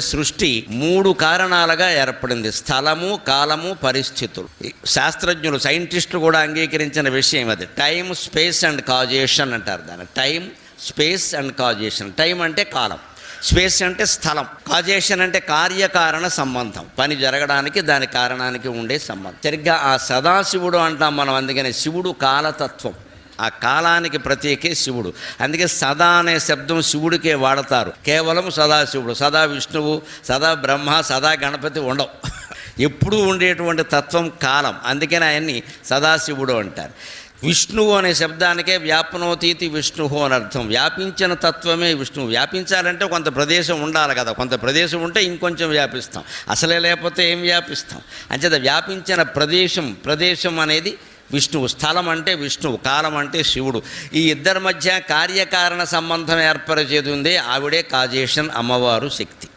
సృష్టి 3 కారణాలుగా ఏర్పడింది: స్థలము, కాలము, పరిస్థితులు. శాస్త్రజ్ఞులు, సైంటిస్టులు కూడా అంగీకరించిన విషయం అది. టైం, స్పేస్ అండ్ కాజేషన్ అంటారు దాన్ని. Time, space and causation. Time అంటే కాలం, స్పేస్ అంటే స్థలం, కాజేషన్ అంటే కార్యకారణ సంబంధం, పని జరగడానికి దాని కారణానికి ఉండే సంబంధం. సరిగ్గా ఆ సదాశివుడు అంటాం మనం. అందుకని శివుడు కాలతత్వం, ఆ కాలానికి ప్రతీకే శివుడు. అందుకే సదా అనే శబ్దం శివుడికే వాడతారు. కేవలం సదాశివుడు, సదా విష్ణువు, సదా బ్రహ్మ, సదా గణపతి ఉండవు. ఎప్పుడూ ఉండేటువంటి తత్వం కాలం. అందుకని ఆయన్ని సదాశివుడు అంటారు. విష్ణువు అనే శబ్దానికే వ్యాపనోతీతి విష్ణువు అని అర్థం. వ్యాపించిన తత్వమే విష్ణువు. వ్యాపించాలంటే కొంత ప్రదేశం ఉండాలి కదా. కొంత ప్రదేశం ఉంటే ఇంకొంచెం వ్యాపిస్తాం, అసలే లేకపోతే ఏం వ్యాపిస్తాం. అంచేత వ్యాపించిన ప్రదేశం అనేది విష్ణువు. స్థలం అంటే విష్ణువు, కాలం అంటే శివుడు. ఈ ఇద్దరి మధ్య కార్యకారణ సంబంధం ఏర్పరిచేది ఉంది. ఆవిడే కాజేషన్, అమ్మవారు శక్తి.